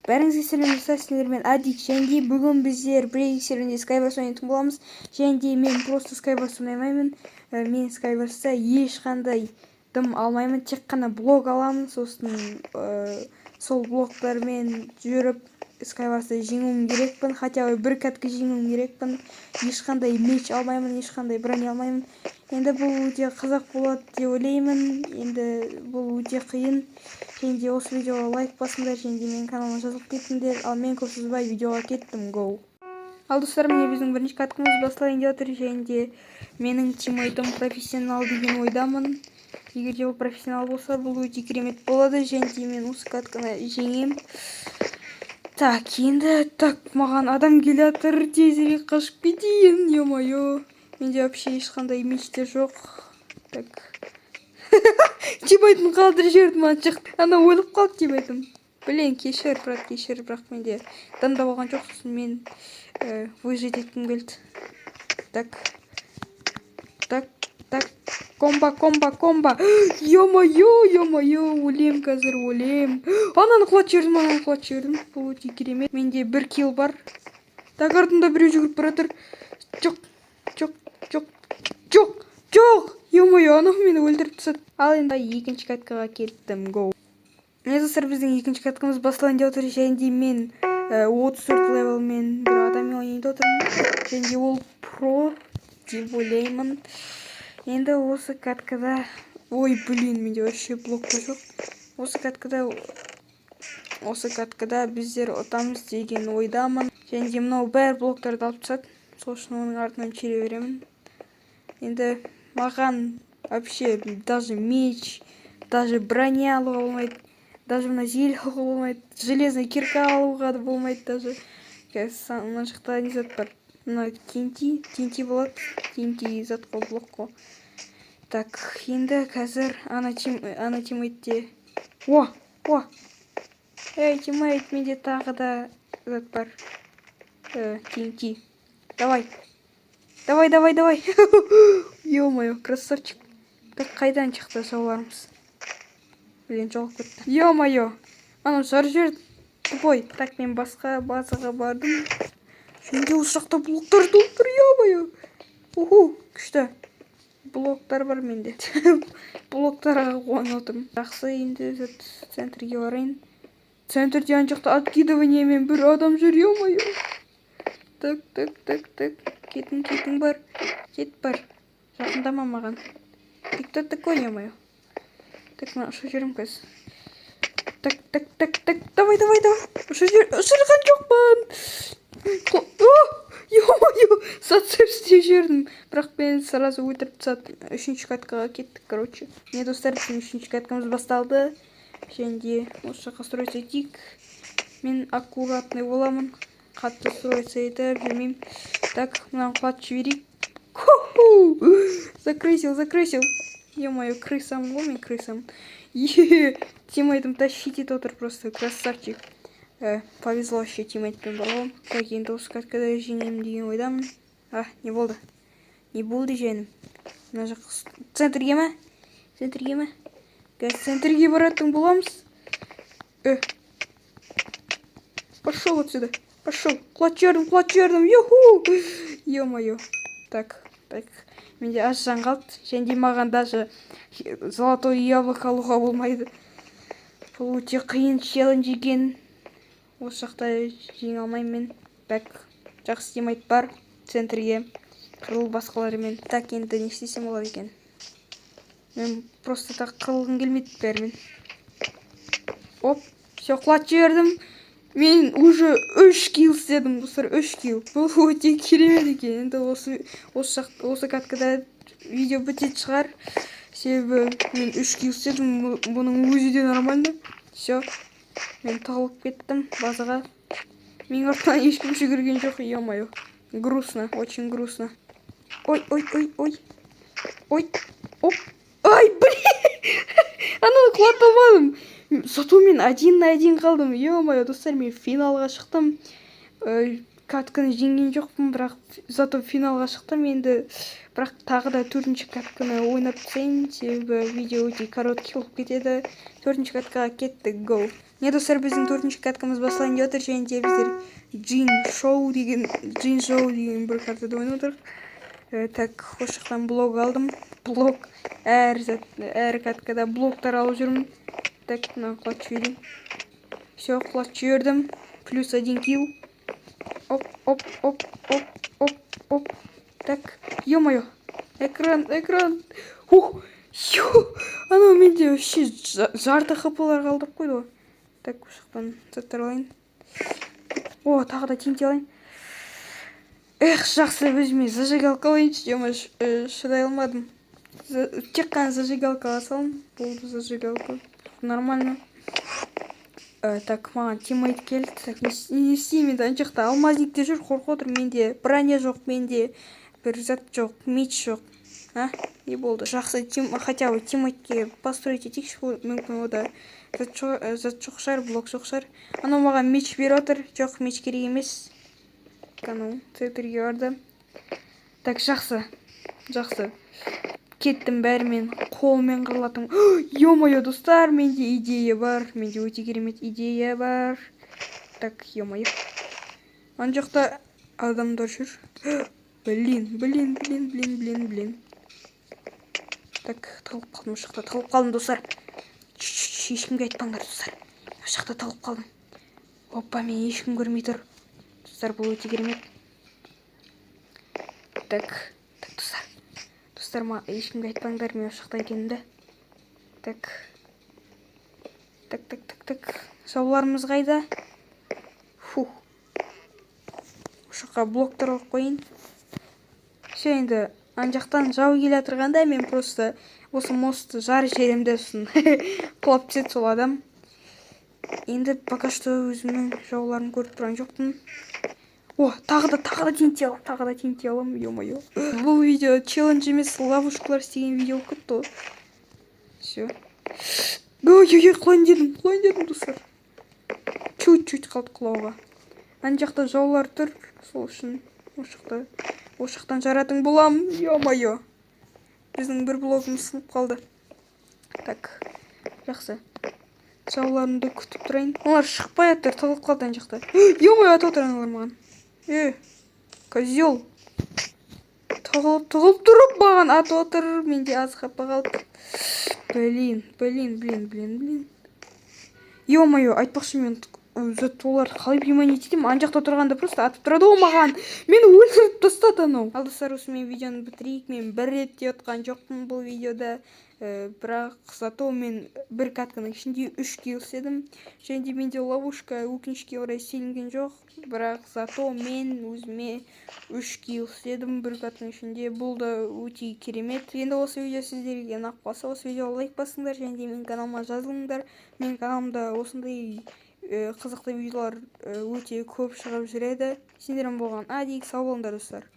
Бәріңізге сәлем достар, сіздермен Адик және бүгін біздер бір серверінде Skywars ойнайтын боламыз. Және мен просто Skywars ойнамаймын. Мен Skywars'та ешқандай дым алмаймын, тек қана блок аламын. Сосын сол блоктармен жүріп Skywars'та жеңуім керекпін. Хотя бір катка жеңуім керекпін. Ешқандай меч алмаймын, ешқандай броня алмаймын. Енді бұл өте қызық болады деп ойлаймын. Енді бұл өте қиын. Және де осы видеоға лайк басыңдар, және де менің каналыма жазылып кетіңдер. Ал мен көп созбай видеоға кеттім. Go! Ал достар, міне біздің бірінші каткамыз басталайын деп отыр. Және де менің тиммейтім профессионал деген ойдамын. Егер де ол профессионал болса, бұл өте керемет болады. Және де мен осы катканы жеңем. Так, енді маған адам келе жатыр. Тезірек қашып кетейін. Ё-моё. Менде вообще ешқандай мечте жоқ. Так. Тиммейтім қалдырып жібердім, ана өліп қалды тиммейтім. Блин, кешір, брат, кешір, бірақ менде дымда болған жоқ, сосын мен выжить еткім келді. Так, комба. Ё-моё, өлем қазір, өлем. Ананы құлатып жібердім, бұл өте керемет. Менде бір килл бар. Так, артында біреу жүгіріп бара жатыр. Жоқ. Ё-моё, анау мені өлтіріп тастады. Ал енді екінші каткаға кеттім. Go. Міне достар, біздің екінші каткамыз басталайын деп отыр. Және де мен 34 левелмен бір адаммен ойнайын деп отырмын. Және де ол про деп ойлаймын. Енді осы каткада... Ой, блин, менде вообще блокта жоқ. Осы каткада біздер ұтамыз деген ойдамын. Және де мынау бәр блоктарды алып тастады. Сол үшін оның артынан жүре беремін. Енді маған вообще даже меч, даже броня алуға болмайды, даже мына зель алуға болмайды, железный кирка алуға да болмайды даже. Мына жақта не зат бар? Мына TNT болады. TNT зат қой, блок қой. Так, енді қазір ана тиммейтте... О! Эй, тиммейт, менде тағы да зат бар. TNT. Давай. Ё-моё, красавчик. Так, қайдан шықты сауларымыз? Блин, жоғып кетті. Ё-моё, анау жарып жіберді. Тупой. Так, мен басқа базаға бардым. Шөнде осы жақта блоктар толып тұр, ё-моё. Күшті. Блоктар бар менде. Блоктарға қуанып отырмын. Жақсы, енді центрге барайын. Центрде ана жақта откидываниемен бір адам жүр, ё-моё. Так. Кетің бар. Кет бар. Жақындама маған. Ты кто такой, ё-моё? Так, мына ұшып жүрім көз. Так. Давай. Ұшырған жоқпын. Ё-моё, сатсыр істеп жүрдім. Бірақ мен сразу өлтіріп тастады. Үшінші каткаға кеттік, короче. Не, достар, біздің үшінші каткамыз басталды. Және де осы жаққа строиться етейік. Мен аккуратный боламын. Қатты строиться етіп жүрмеймін. Так, мынаны құлатып жіберейік. Закрысил. Ё-моё, крысам ғой, мен крысам. Тиммейтім тащить етіп отыр, просто красавчик. Повезло вообще тиммейтпен болғым. Так, енді осы каткада жеңемін деген ойдамын. Не болды? Не болды, жеңім? Мына жақ центрге ма? Центрге баратын боламыз. Пошел отсюда. Құлатып жібердім. Ё-моё. Так. Менде аз жан қалды. Және де маған даже золотой яблоко алуға болмайды. Бұл өте қиын челлендж екен. Осы жақта жеңе алмаймын мен. Так, жақсы тиммейт бар. Центрге қырыл басқаларымен. Так, енді не істесем болады екен? Мен просто так қырылғым келмейді бәрімен. Все, құлатып жібердім. Мен уже 3 килл істедім, достар, 3 килл. Бұл өте керемет екен. Енді осы каткада видео бітетін шығар. Себебі мен 3 килл істедім, бұның өзі де нормально. Все, мен тағылып кеттім базаға. Мен артынан ешкім жүгірген жоқ, ё-моё. Грустно, очень грустно. Ой. Ай, блин! Ананы құлатып алмадым. Зато мен 1 на 1 қалдым. Ё-моё, достар, мен финалға шықтым. катканы жеңген жоқпын, бірақ зато финалға шықтым. Енді бірақ тағы да 4-ші катканы ойнап тастайын, себебі видео өте короткий болып кетеді. 4-ші каткаға кеттік, go. Не достар, біздің 4-ші каткамыз басылайын деп отыр, және де біздер Джин Шоу деген бір картада ойнап отырмыз. Так, осы жақтан блок алдым. Блок әр каткада блоктар алып жүрмін. Так, мына құлатып жіберейін. Все, құлатып жібердім. Плюс 1 килл. Оп. Так, ё-моё. Экран. Ух, анау менде вообще жарты хп'лар қалдырып қойды ғой. Так, осы жақтан заттар алайын. О, тағы да TNT алайын. Эх, жақсы, өзіме зажигалка алайыншы, шыдай алмадым. Тек қана зажигалка алсам, болды зажигалка. Нормально. Так, маған тиммейт келді. Так, не істеймін, ана жақта алмазникте жүр, қорқып отыр. Менде броня жоқ, менде бір зат жоқ, меч жоқ. Не болды? Жақсы, хотя бы тиммейтке построить етейікші, мүмкін ода зат жоқ шығар, блок жоқ шығар. Анау маған меч беріп отыр. Жоқ, меч керек емес. Канал C3-ге барды. Так, жақсы. Кеттім бәрімен, қолмен қырылатым. Ё-моё, достар, менде идея бар. Менде өте керемет идея бар. Так, ё-моё. Ана жақта адамдар жүр. Блин. Так, тығылып қалдым осы жақта. Тығылып қалдым, достар. Ешкімге айтпаңдар, достар. Осы жақта тығылып қалдым. Опа, мен ешкім көрмей тұр. Достар, бұл өте керемет. Так, достар, ешкімге айтпаңдар, мен осы жақта екенімді. Так. Жауларымыз қайда? Осы жаққа блоктар қойып қойын. Все, енді ана жақтан жау келе тұрғанда мен просто осы мостты жар жерімді сосын құлап түседі сол адам. Енді пока что өзімнің жауларын көріп тұрған жоқпын. О, тағы да TNT алам, ё-моё. Бұл видео челлендж емес, ловушкалар істеген видео кетті. Все. Ой, құлайын дедім, достар. Чуть-чуть қалды құлауға. Ана жақта жаулар тұр, сол үшін осы жақтан жаратын болам, ё-моё. Біздің бір блогымыз сынып қалды. Так, жақсы. Жауларымды күтіп тұрайын. Олар шықпай атыр, тығылып қалды ана жақта. Ё-моё, атып отыр аналар маған. Козел. Тығылып тұрып маған атып отыр. Менде аз хп қалды. Блин. Ё-моё, айтпақшы, мен олар қалай внимание етем, ана жақта тұрғанда просто атып тұрады ғой маған. Мені өлтіріп тастады анау. Ал достар, осымен видеоны бітірейік. Мен бір рет те отқан жоқпын бұл видеода. Бірақ зато мен бір катканың ішінде 3 килл істедім. Және де менде ловушка өкінішке орай істелінген жоқ. Бірақ зато мен өзіме 3 килл істедім бір катканың ішінде. Бұл да өте керемет. Енді осы видео сіздерге ұнап қалса, осы видеоға лайк басыңдар, және де менің каналыма жазылыңдар. Менің каналымда осындай қызықты видеолар өте көп шығып жүреді. Сендермен болған. Сау болыңдар, достар.